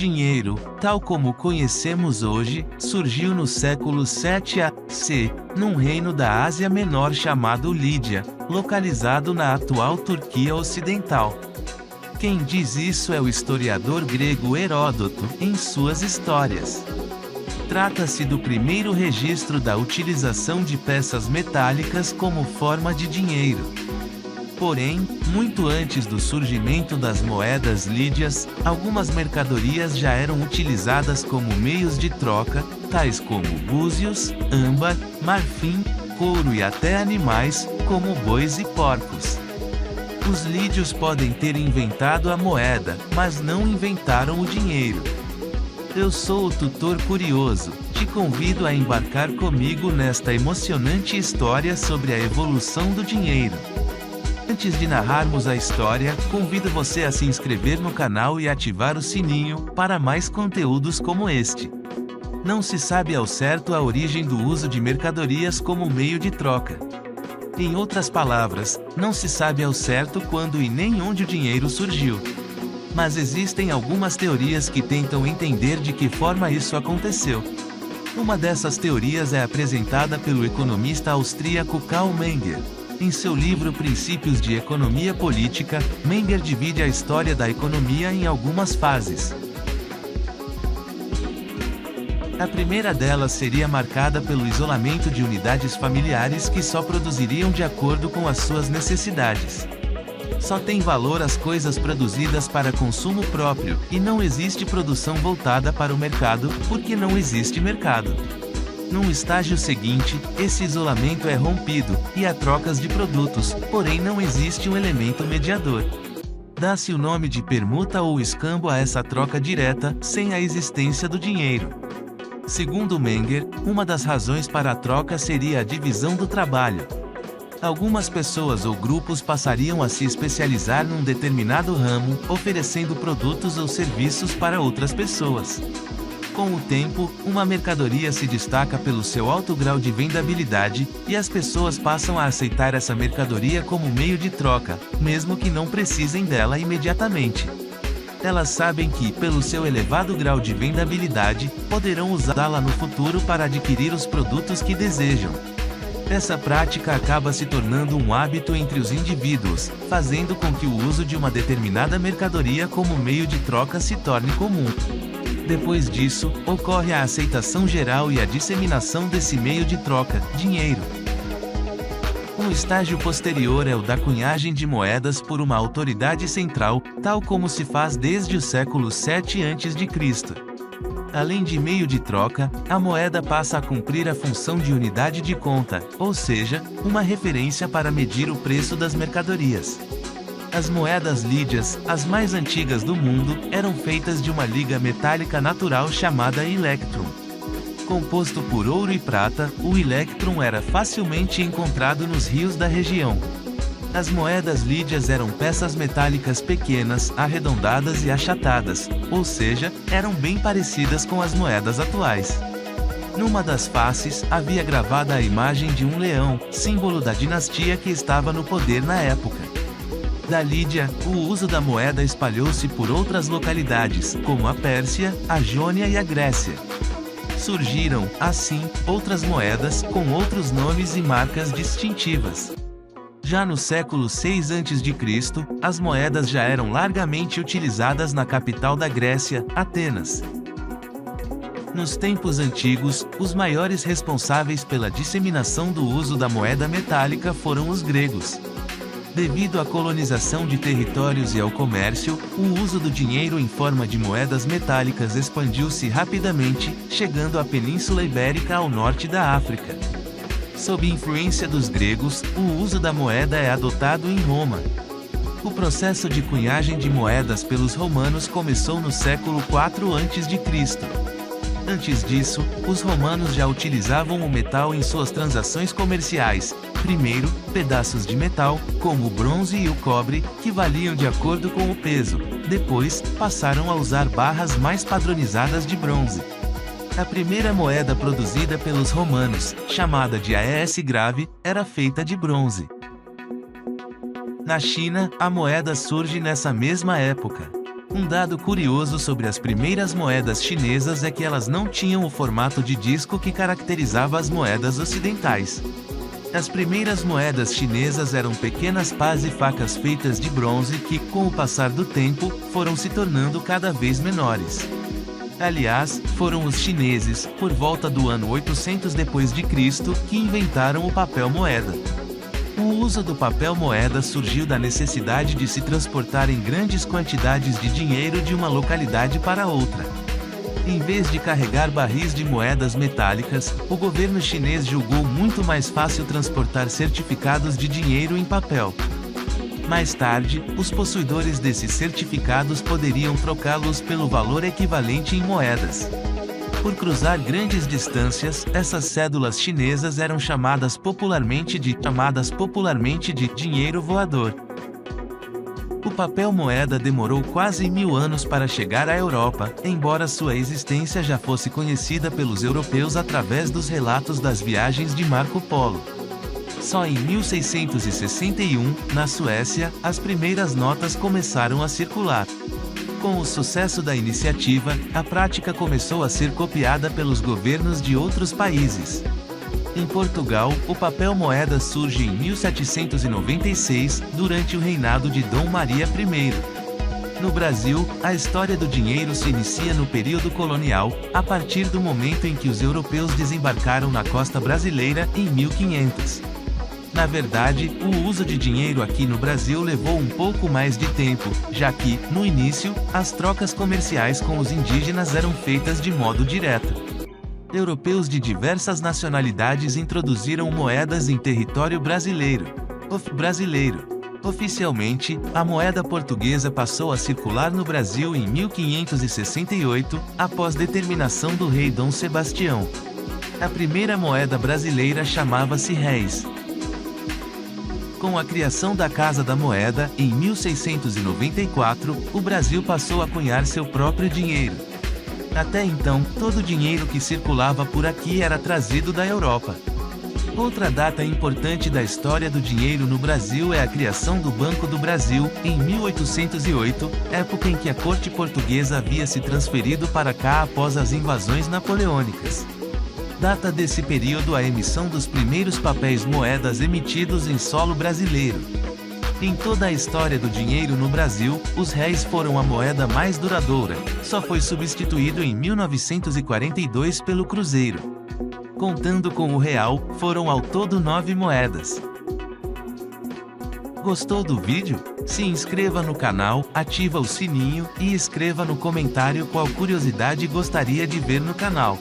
dinheiro, tal como conhecemos hoje, surgiu no século 7 a.C., num reino da Ásia Menor chamado Lídia, localizado na atual Turquia Ocidental. Quem diz isso é o historiador grego Heródoto, em suas histórias. Trata-se do primeiro registro da utilização de peças metálicas como forma de dinheiro. Porém, muito antes do surgimento das moedas lídias, algumas mercadorias já eram utilizadas como meios de troca, tais como búzios, âmbar, marfim, couro e até animais, como bois e porcos. Os lídios podem ter inventado a moeda, mas não inventaram o dinheiro. Eu sou o tutor curioso, te convido a embarcar comigo nesta emocionante história sobre a evolução do dinheiro. Antes de narrarmos a história, convido você a se inscrever no canal e ativar o sininho, para mais conteúdos como este. Não se sabe ao certo a origem do uso de mercadorias como meio de troca. Em outras palavras, não se sabe ao certo quando e nem onde o dinheiro surgiu. Mas existem algumas teorias que tentam entender de que forma isso aconteceu. Uma dessas teorias é apresentada pelo economista austríaco Karl Menger. Em seu livro Princípios de Economia Política, Menger divide a história da economia em algumas fases. A primeira delas seria marcada pelo isolamento de unidades familiares que só produziriam de acordo com as suas necessidades. Só tem valor as coisas produzidas para consumo próprio, e não existe produção voltada para o mercado, porque não existe mercado. Num estágio seguinte, esse isolamento é rompido, e há trocas de produtos, porém não existe um elemento mediador. Dá-se o nome de permuta ou escambo a essa troca direta, sem a existência do dinheiro. Segundo Menger, uma das razões para a troca seria a divisão do trabalho. Algumas pessoas ou grupos passariam a se especializar num determinado ramo, oferecendo produtos ou serviços para outras pessoas. Com o tempo, uma mercadoria se destaca pelo seu alto grau de vendabilidade, e as pessoas passam a aceitar essa mercadoria como meio de troca, mesmo que não precisem dela imediatamente. Elas sabem que, pelo seu elevado grau de vendabilidade, poderão usá-la no futuro para adquirir os produtos que desejam. Essa prática acaba se tornando um hábito entre os indivíduos, fazendo com que o uso de uma determinada mercadoria como meio de troca se torne comum. Depois disso, ocorre a aceitação geral e a disseminação desse meio de troca, dinheiro. Um estágio posterior é o da cunhagem de moedas por uma autoridade central, tal como se faz desde o século 7 a.C. Além de meio de troca, a moeda passa a cumprir a função de unidade de conta, ou seja, uma referência para medir o preço das mercadorias. As moedas lídias, as mais antigas do mundo, eram feitas de uma liga metálica natural chamada electrum. Composto por ouro e prata, o electrum era facilmente encontrado nos rios da região. As moedas lídias eram peças metálicas pequenas, arredondadas e achatadas, ou seja, eram bem parecidas com as moedas atuais. Numa das faces, havia gravada a imagem de um leão, símbolo da dinastia que estava no poder na época. Da Lídia, o uso da moeda espalhou-se por outras localidades, como a Pérsia, a Jônia e a Grécia. Surgiram, assim, outras moedas, com outros nomes e marcas distintivas. Já no século 6 a.C., as moedas já eram largamente utilizadas na capital da Grécia, Atenas. Nos tempos antigos, os maiores responsáveis pela disseminação do uso da moeda metálica foram os gregos. Devido à colonização de territórios e ao comércio, o uso do dinheiro em forma de moedas metálicas expandiu-se rapidamente, chegando à Península Ibérica ao norte da África. Sob influência dos gregos, o uso da moeda é adotado em Roma. O processo de cunhagem de moedas pelos romanos começou no século 4 a.C. Antes disso, os romanos já utilizavam o metal em suas transações comerciais. Primeiro, pedaços de metal, como o bronze e o cobre, que valiam de acordo com o peso. Depois, passaram a usar barras mais padronizadas de bronze. A primeira moeda produzida pelos romanos, chamada de aes grave, era feita de bronze. Na China, a moeda surge nessa mesma época. Um dado curioso sobre as primeiras moedas chinesas é que elas não tinham o formato de disco que caracterizava as moedas ocidentais. As primeiras moedas chinesas eram pequenas pás e facas feitas de bronze que, com o passar do tempo, foram se tornando cada vez menores. Aliás, foram os chineses, por volta do ano 800 d.C., que inventaram o papel moeda. O uso do papel moeda surgiu da necessidade de se transportar em grandes quantidades de dinheiro de uma localidade para outra. Em vez de carregar barris de moedas metálicas, o governo chinês julgou muito mais fácil transportar certificados de dinheiro em papel. Mais tarde, os possuidores desses certificados poderiam trocá-los pelo valor equivalente em moedas. Por cruzar grandes distâncias, essas cédulas chinesas eram chamadas popularmente de dinheiro voador. O papel moeda demorou quase 1000 anos para chegar à Europa, embora sua existência já fosse conhecida pelos europeus através dos relatos das viagens de Marco Polo. Só em 1661, na Suécia, as primeiras notas começaram a circular. Com o sucesso da iniciativa, a prática começou a ser copiada pelos governos de outros países. Em Portugal, o papel moeda surge em 1796, durante o reinado de Dom Maria I. No Brasil, a história do dinheiro se inicia no período colonial, a partir do momento em que os europeus desembarcaram na costa brasileira, em 1500. Na verdade, o uso de dinheiro aqui no Brasil levou um pouco mais de tempo, já que, no início, as trocas comerciais com os indígenas eram feitas de modo direto. Europeus de diversas nacionalidades introduziram moedas em território brasileiro. Oficialmente, a moeda portuguesa passou a circular no Brasil em 1568, após determinação do rei Dom Sebastião. A primeira moeda brasileira chamava-se réis. Com a criação da Casa da Moeda, em 1694, o Brasil passou a cunhar seu próprio dinheiro. Até então, todo o dinheiro que circulava por aqui era trazido da Europa. Outra data importante da história do dinheiro no Brasil é a criação do Banco do Brasil, em 1808, época em que a corte portuguesa havia se transferido para cá após as invasões napoleônicas. Data desse período a emissão dos primeiros papéis moedas emitidos em solo brasileiro. Em toda a história do dinheiro no Brasil, os réis foram a moeda mais duradoura, só foi substituído em 1942 pelo cruzeiro. Contando com o real, foram ao todo 9 moedas. Gostou do vídeo? Se inscreva no canal, ativa o sininho e escreva no comentário qual curiosidade gostaria de ver no canal.